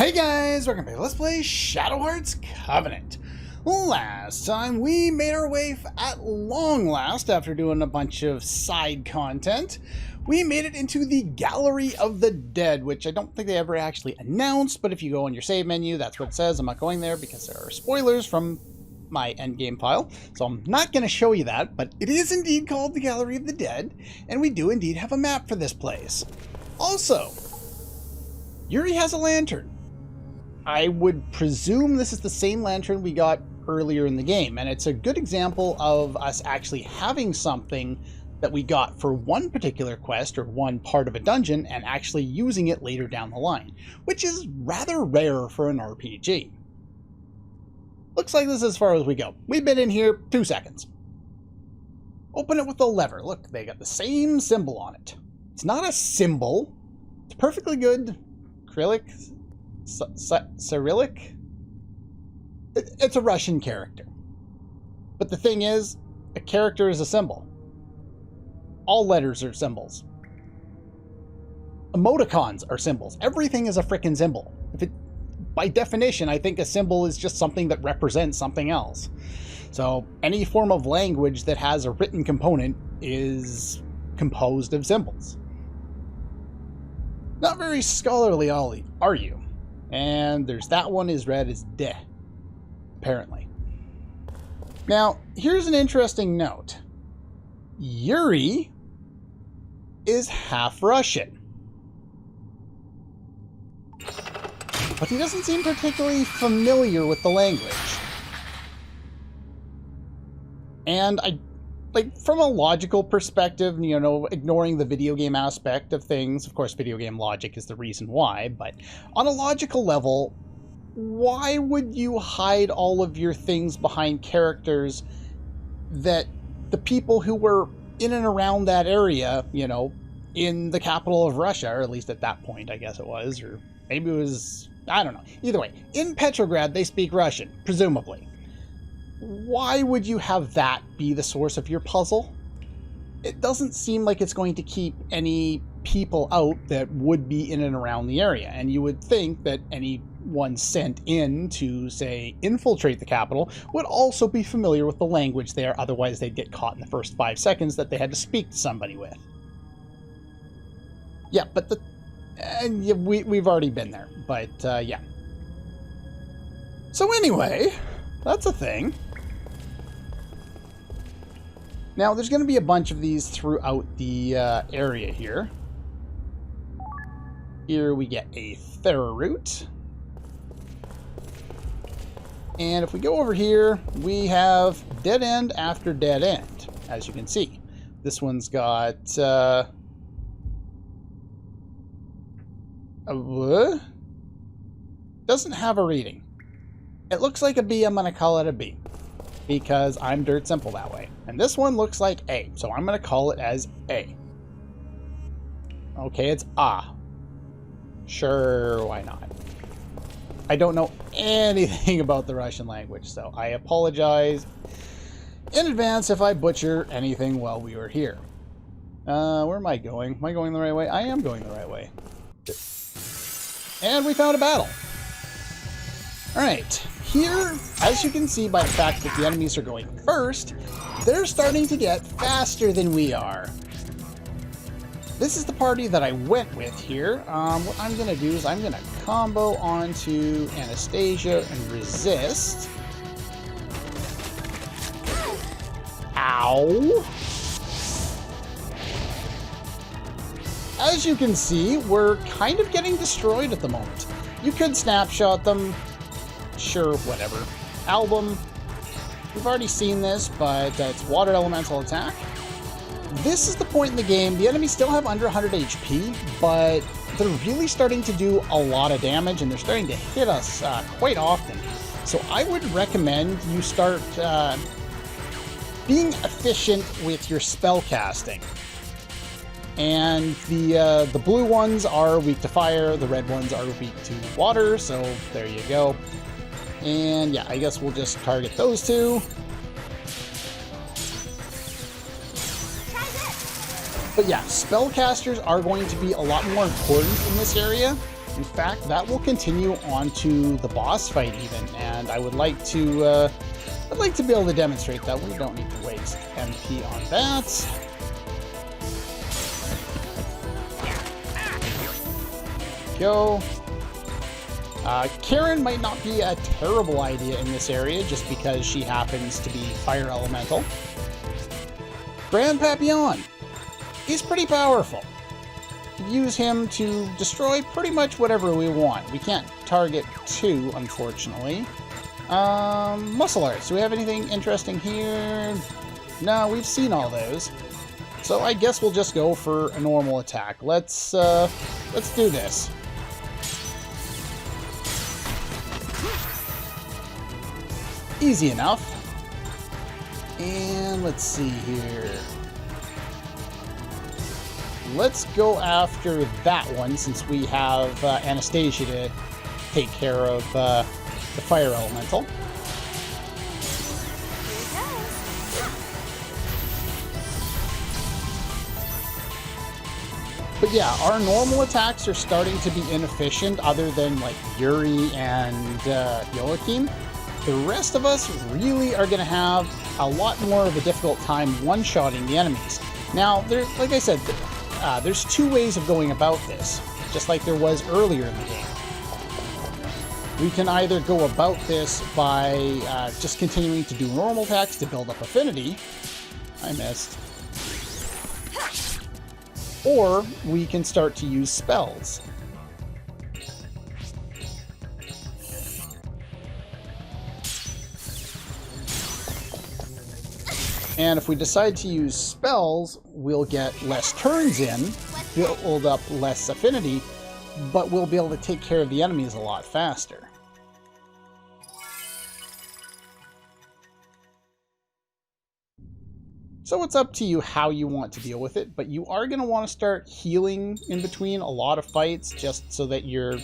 Hey guys, welcome back to Let's Play Shadow Hearts Covenant. Last time we made our way at long last, after doing a bunch of side content, we made it into the Gallery of the Dead, which I don't think they ever actually announced, but if you go on your save menu, that's what it says. I'm not going there because there are spoilers from my endgame file, so I'm not going to show you that, but it is indeed called the Gallery of the Dead, and we do indeed have a map for this place. Also, Yuri has a lantern. I would presume this is the same lantern we got earlier in the game, and it's a good example of us actually having something that we got for one particular quest or one part of a dungeon and actually using it later down the line, which is rather rare for an RPG. Looks like this is as far as we go. We've been in here 2 seconds. Open it with the lever. Look, they got the same symbol on it. It's not a symbol. It's perfectly good acrylic. Cyrillic? It's a Russian character. But the thing is, a character is a symbol. All letters are symbols. Emoticons are symbols. Everything is a frickin' symbol. By definition, I think a symbol is just something that represents something else. So any form of language that has a written component is composed of symbols. Not very scholarly, are you? And there's that one is read as de, apparently. Now, here's an interesting note. Yuri is half Russian. But he doesn't seem particularly familiar with the language. And from a logical perspective, you know, ignoring the video game aspect of things, of course, video game logic is the reason why, but on a logical level, why would you hide all of your things behind characters that the people who were in and around that area, you know, in the capital of Russia, or at least at that point, I guess it was, or maybe it was, I don't know. Either way, in Petrograd, they speak Russian, presumably. Why would you have that be the source of your puzzle? It doesn't seem like it's going to keep any people out that would be in and around the area, and you would think that anyone sent in to, say, infiltrate the capital would also be familiar with the language there, otherwise they'd get caught in the first 5 seconds that they had to speak to somebody with. Yeah, but we've already been there, but yeah. So anyway, that's a thing. Now, there's going to be a bunch of these throughout the area here. Here we get a Thera root. And if we go over here, we have dead end after dead end, as you can see. This one's got... doesn't have a reading. It looks like a B, I'm going to call it a B, because I'm dirt simple that way. And this one looks like A, so I'm going to call it as A. Okay, it's A. Sure, why not? I don't know anything about the Russian language, so I apologize in advance if I butcher anything while we were here. Where am I going? Am I going the right way? I am going the right way. And we found a battle. Alright, here, as you can see by the fact that the enemies are going first, they're starting to get faster than we are. This is the party that I went with here. What I'm going to do is I'm going to combo onto Anastasia and resist. Ow! As you can see, we're kind of getting destroyed at the moment. You could snapshot them. Sure, whatever. Album. We've already seen this, but it's water elemental attack. This is the point in the game. The enemies still have under 100 HP, but they're really starting to do a lot of damage, and they're starting to hit us quite often. So I would recommend you start being efficient with your spell casting. And the blue ones are weak to fire, the red ones are weak to water, so there you go. And yeah, I guess we'll just target those two. But yeah, spellcasters are going to be a lot more important in this area. In fact, that will continue on to the boss fight even, and I would like to be able to demonstrate that. We don't need to waste MP on that. Go. Karen might not be a terrible idea in this area just because she happens to be fire elemental. Grand Papillon. He's pretty powerful. We use him to destroy pretty much whatever we want. We can't target 2, unfortunately. Muscle arts. Do we have anything interesting here? No, we've seen all those. So I guess we'll just go for a normal attack. Let's do this. Easy enough. And let's see here. Let's go after that one since we have Anastasia to take care of the fire elemental. But yeah, our normal attacks are starting to be inefficient other than like Yuri and Joachim. The rest of us really are going to have a lot more of a difficult time one-shotting the enemies. Now, like I said, there's 2 ways of going about this, just like there was earlier in the game. We can either go about this by just continuing to do normal attacks to build up affinity. I missed. Or we can start to use spells. And if we decide to use spells, we'll get less turns in, build up less affinity, but we'll be able to take care of the enemies a lot faster. So it's up to you how you want to deal with it, but you are going to want to start healing in between a lot of fights just so that you're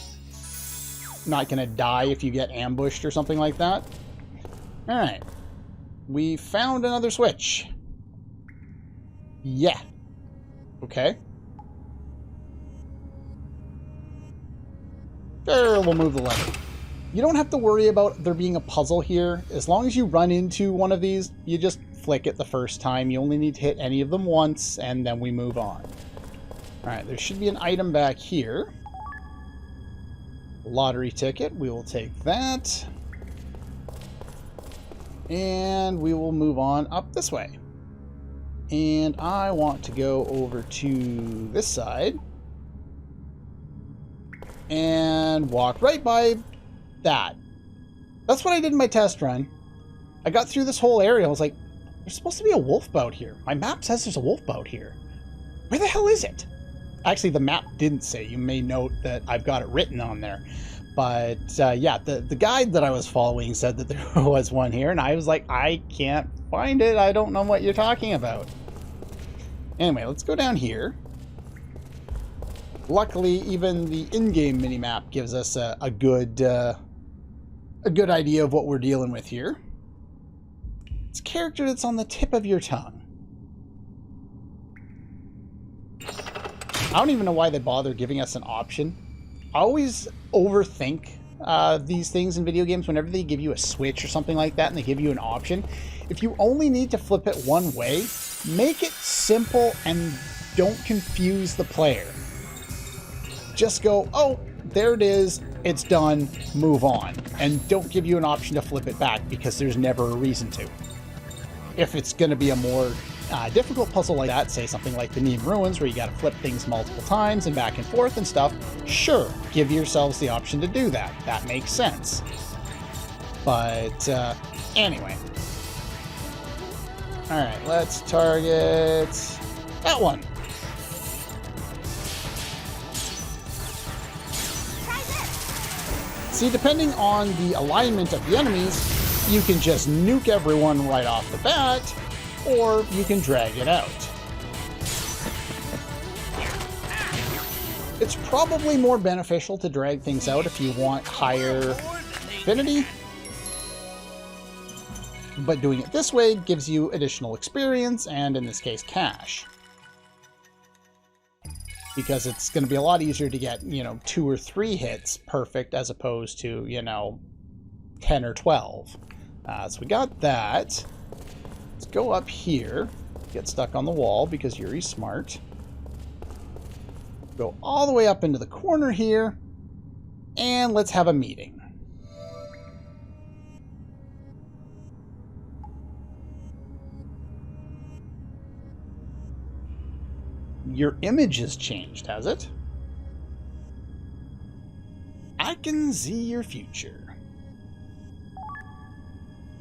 not going to die if you get ambushed or something like that. Alright. We found another switch. Yeah. Okay. There, we'll move the lever. You don't have to worry about there being a puzzle here. As long as you run into one of these, you just flick it the first time. You only need to hit any of them once, and then we move on. Alright, there should be an item back here. Lottery ticket. We will take that. And we will move on up this way. And I want to go over to this side. And walk right by that. That's what I did in my test run. I got through this whole area. I was like, there's supposed to be a wolf bout here. My map says there's a wolf bout here. Where the hell is it? Actually, the map didn't say. You may note that I've got it written on there. But yeah, the guide that I was following said that there was one here, and I was like, I can't find it. I don't know what you're talking about. Anyway, let's go down here. Luckily, even the in-game minimap gives us a good idea of what we're dealing with here. It's a character that's on the tip of your tongue. I don't even know why they bother giving us an option. I always overthink these things in video games whenever they give you a switch or something like that and they give you an option. If you only need to flip it one way, make it simple and don't confuse the player. Just go, oh, there it is, it's done, move on. And don't give you an option to flip it back because there's never a reason to. If it's going to be a more difficult puzzle like that, say something like the Neem Ruins where you got to flip things multiple times and back and forth and stuff, sure, give yourselves the option to do that. That makes sense. But anyway. Alright, let's target that one. See, depending on the alignment of the enemies, you can just nuke everyone right off the bat, or you can drag it out. It's probably more beneficial to drag things out if you want higher affinity, but doing it this way gives you additional experience and, in this case, cash. because it's going to be a lot easier to get, 2 or 3 hits perfect as opposed to, 10 or 12. So we got that. Let's go up here. Get stuck on the wall because Yuri's smart. Go all the way up into the corner here. And let's have a meeting. Your image has changed, has it? I can see your future.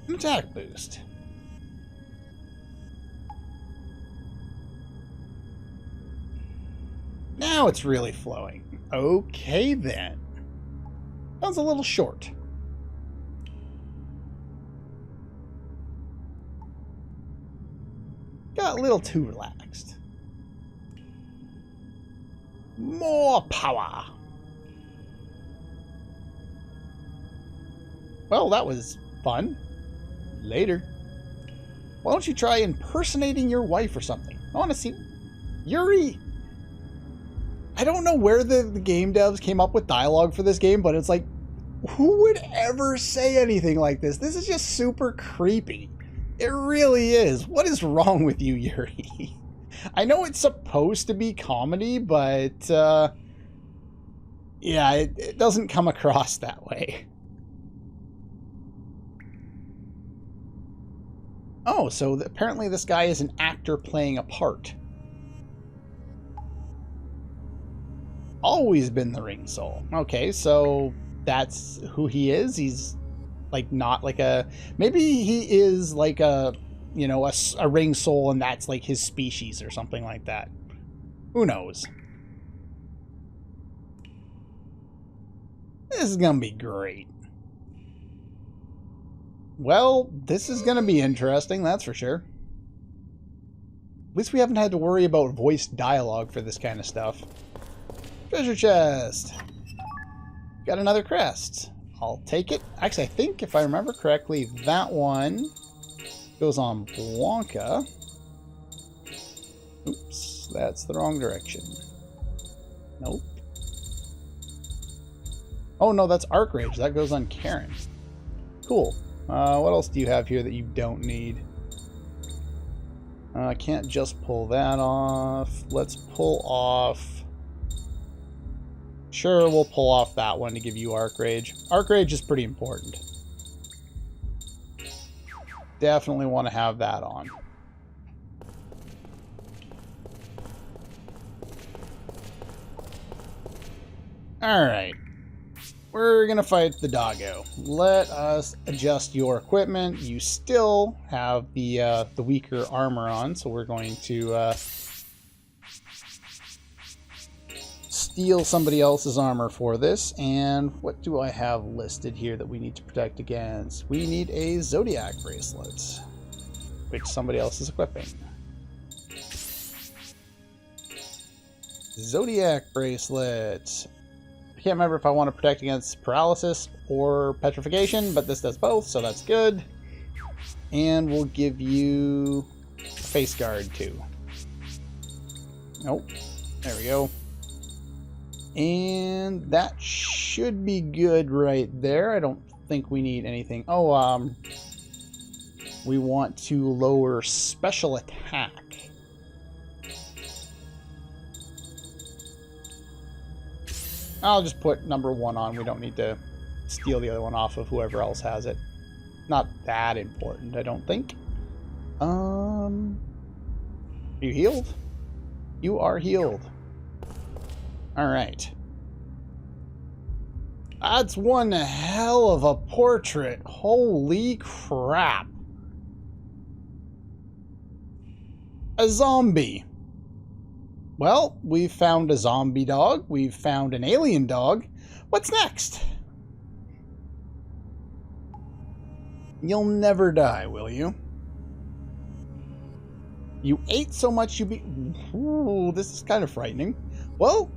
An attack boost. Now it's really flowing. Okay then. Sounds a little short. Got a little too relaxed. More power. Well, that was fun. Later. Why don't you try impersonating your wife or something? I want to see... Yuri! I don't know where the game devs came up with dialogue for this game, but it's like, who would ever say anything like this? This is just super creepy. It really is. What is wrong with you, Yuri? I know it's supposed to be comedy, but yeah, it doesn't come across that way. Oh, so apparently this guy is an actor playing a part. Always been the ring soul. Okay, so that's who he is. He's like not like a... Maybe he is like a... a ring soul, and that's like his species or something like that. Who knows? This is gonna be great. Well, this is gonna be interesting, that's for sure. At least we haven't had to worry about voice dialogue for this kind of stuff. Treasure chest! Got another crest. I'll take it. Actually, I think if I remember correctly, that one goes on Blanca. Oops, that's the wrong direction. Nope. Oh no, that's Arc Rage. That goes on Karen. Cool. What else do you have here that you don't need? I can't just pull that off. Let's pull off... Sure, we'll pull off that one to give you Arc Rage. Arc Rage is pretty important. Definitely want to have that on. Alright. We're gonna fight the doggo. Let us adjust your equipment. You still have the weaker armor on, so we're going to steal somebody else's armor for this. And what do I have listed here that we need to protect against? We need a Zodiac bracelet, which somebody else is equipping. Zodiac bracelet. I can't remember if I want to protect against paralysis or petrification, but this does both, so that's good. And we'll give you a face guard too. Nope. There we go. And that should be good right there. I don't think we need anything. Oh, we want to lower special attack. I'll just put number 1 on. We don't need to steal the other one off of whoever else has it. Not that important, I don't think. Are you healed? You are healed. Alright. That's one hell of a portrait. Holy crap. A zombie. Well, we've found a zombie dog. We've found an alien dog. What's next? You'll never die, will you? You ate so much you be... Ooh, this is kind of frightening. Well,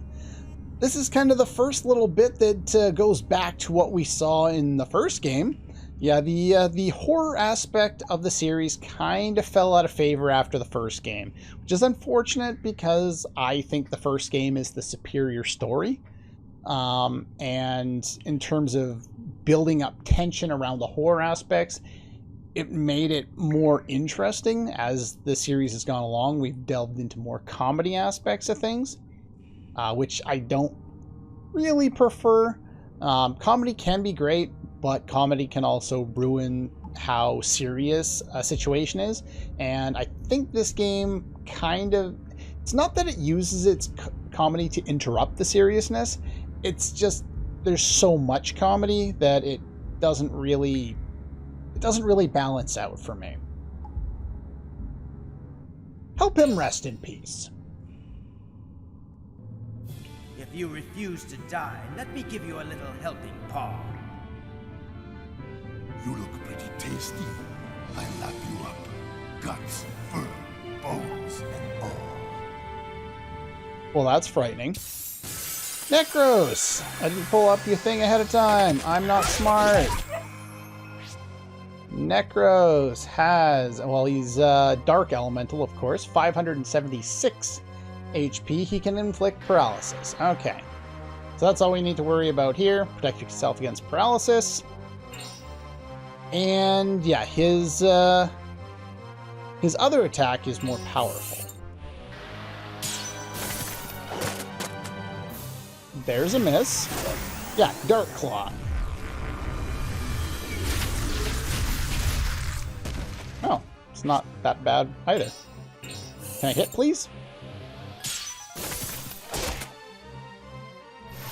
this is kind of the first little bit that goes back to what we saw in the first game. Yeah, the horror aspect of the series kind of fell out of favor after the first game, which is unfortunate because I think the first game is the superior story. And in terms of building up tension around the horror aspects, it made it more interesting as the series has gone along. We've delved into more comedy aspects of things, which I don't really prefer. Comedy can be great, but comedy can also ruin how serious a situation is. And I think this game kind of, it's not that it uses its comedy to interrupt the seriousness. It's just there's so much comedy that it doesn't really balance out for me. Help him rest in peace. If you refuse to die, let me give you a little helping paw. You look pretty tasty. I lap you up. Guts, fur, bones, and all. Well, that's frightening. Necros! I didn't pull up your thing ahead of time. I'm not smart. Necros has, well, he's Dark Elemental, of course, 576 HP. He can inflict paralysis. Okay. So that's all we need to worry about here. Protect yourself against paralysis. And yeah, his other attack is more powerful. There's a miss. Yeah, Dark Claw. Oh, it's not that bad either. Can I hit, please?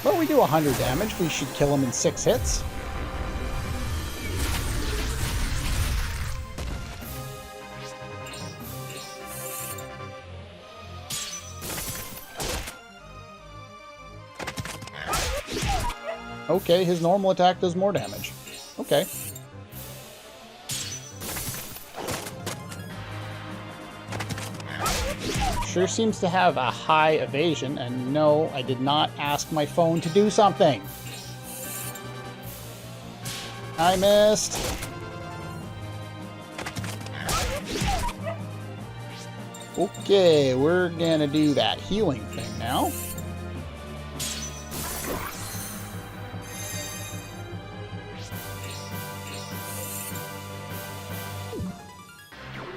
Well, we do 100 damage. We should kill him in 6 hits. Okay, his normal attack does more damage. Okay. Sure seems to have a high evasion, and no, I did not ask my phone to do something. I missed. Okay, we're gonna do that healing thing now.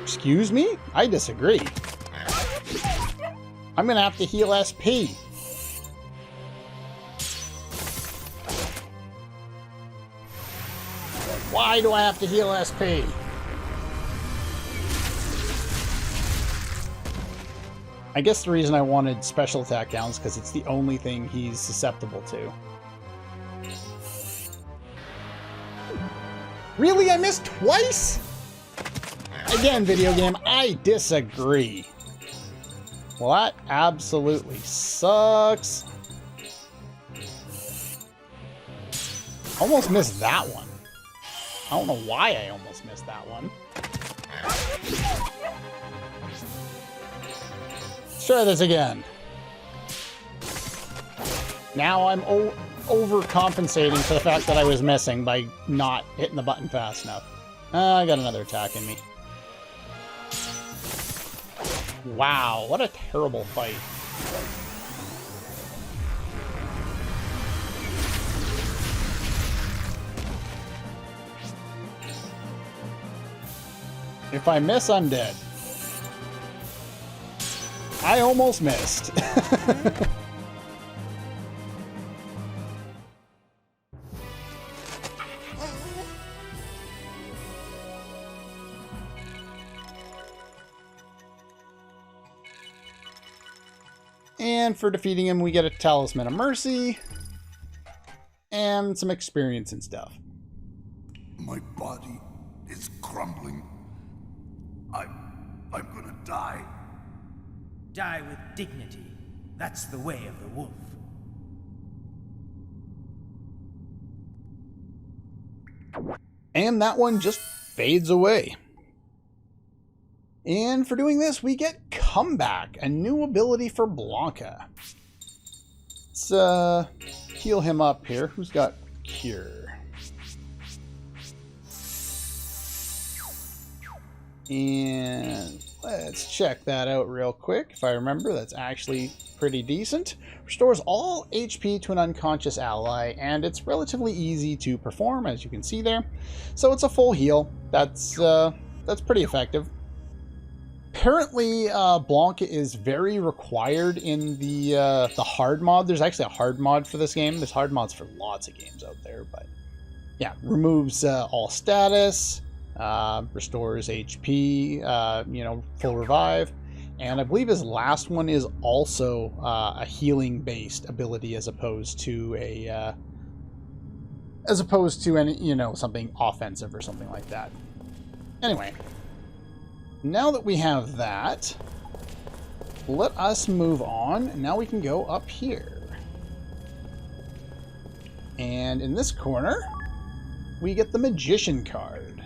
Excuse me? I disagree. I'm gonna have to heal SP. Why do I have to heal SP? I guess the reason I wanted special attack down is because it's the only thing he's susceptible to. Really? I missed twice? Again, video game, I disagree. Well, that absolutely sucks. Almost missed that one. I don't know why I almost missed that one. Let's try this again. Now I'm overcompensating for the fact that I was missing by not hitting the button fast enough. I got another attack in me. Wow, what a terrible fight. If I miss, I'm dead. I almost missed. And for defeating him, we get a Talisman of Mercy and some experience and stuff. My body is crumbling. I'm gonna die. Die with dignity. That's the way of the wolf. And that one just fades away. And for doing this, we get Comeback, a new ability for Blanca. Let's heal him up here. Who's got Cure? And let's check that out real quick. If I remember, that's actually pretty decent. Restores all HP to an unconscious ally, and it's relatively easy to perform, as you can see there. So it's a full heal. That's pretty effective. Apparently, Blanca is very required in the hard mod. There's actually a hard mod for this game. There's hard mods for lots of games out there, but yeah, removes all status, restores HP, full revive, and I believe his last one is also a healing-based ability as opposed to any something offensive or something like that. Anyway. Now that we have that, let us move on. Now we can go up here. And in this corner, we get the Magician card.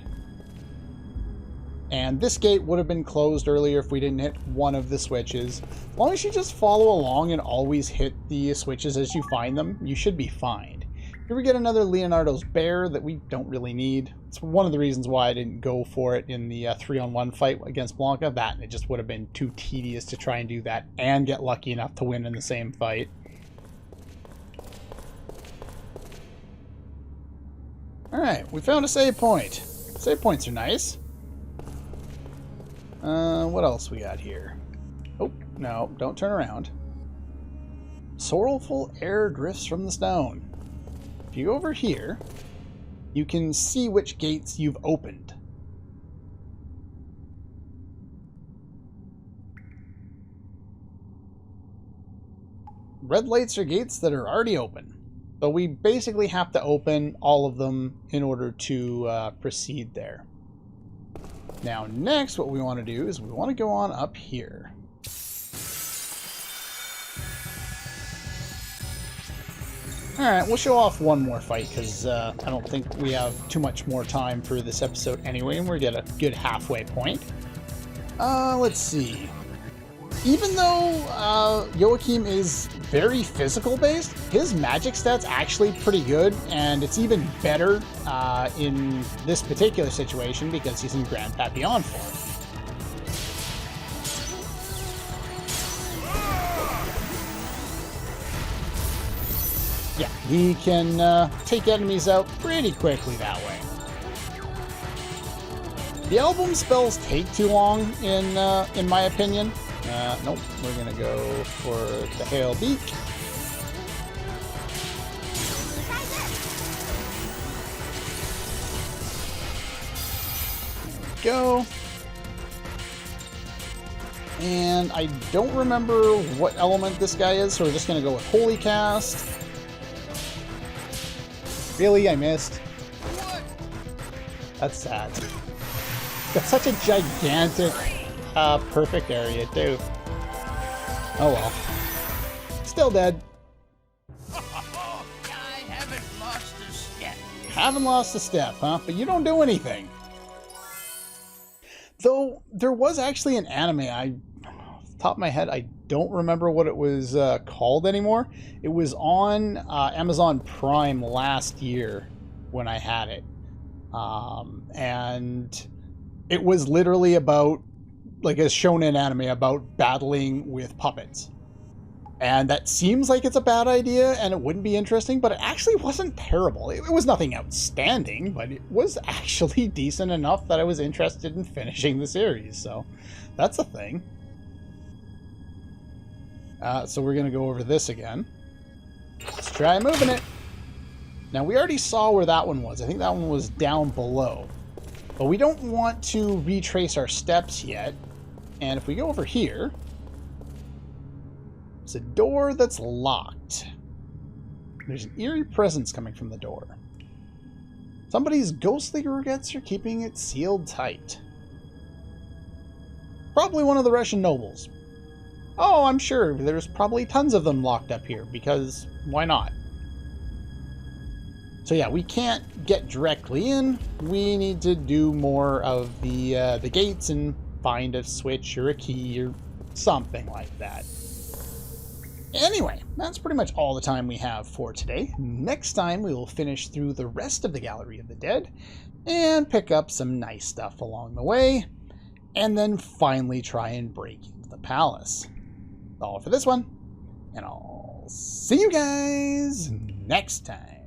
And this gate would have been closed earlier if we didn't hit one of the switches. As long as you just follow along and always hit the switches as you find them, you should be fine. Here we get another Leonardo's Bear that we don't really need. It's one of the reasons why I didn't go for it in the 3-on-1 fight against Blanca. That, and it just would have been too tedious to try and do that and get lucky enough to win in the same fight. Alright, we found a save point. Save points are nice. What else we got here? Oh, no, don't turn around. Sorrowful air drifts from the stone. If you go over here, you can see which gates you've opened. Red lights are gates that are already open. So we basically have to open all of them in order to proceed there. Now next, what we want to do is we want to go on up here. Alright, we'll show off one more fight, because I don't think we have too much more time for this episode anyway, and we're at a good halfway point. Let's see. Even though Joachim is very physical-based, his magic stats actually pretty good, and it's even better in this particular situation because he's in Grand Papillon form. Yeah, he can take enemies out pretty quickly that way. The album spells take too long, in my opinion. Nope, we're gonna go for the Hail Beak. There we go. And I don't remember what element this guy is, so we're just gonna go with Holy Cast. Really? I missed? What? That's sad. Got such a gigantic, perfect area, too. Oh well. Still dead. I haven't lost a step. Haven't lost a step, huh? But you don't do anything. Though, there was actually an anime, off the top of my head, I don't remember what it was called anymore. It was on Amazon Prime last year when I had it. And it was literally about, like a shonen anime, about battling with puppets. And that seems like it's a bad idea and it wouldn't be interesting, but it actually wasn't terrible. It was nothing outstanding, but it was actually decent enough that I was interested in finishing the series. So that's a thing. So we're going to go over this again. Let's try moving it. Now, we already saw where that one was. I think that one was down below. But we don't want to retrace our steps yet. And if we go over here, it's a door that's locked. There's an eerie presence coming from the door. Somebody's ghostly regrets are keeping it sealed tight. Probably one of the Russian nobles. Oh, I'm sure there's probably tons of them locked up here, because why not? So yeah, we can't get directly in. We need to do more of the gates and find a switch or a key or something like that. Anyway, that's pretty much all the time we have for today. Next time, we will finish through the rest of the Gallery of the Dead and pick up some nice stuff along the way. and then finally try and break into the palace. All for this one, and I'll see you guys next time.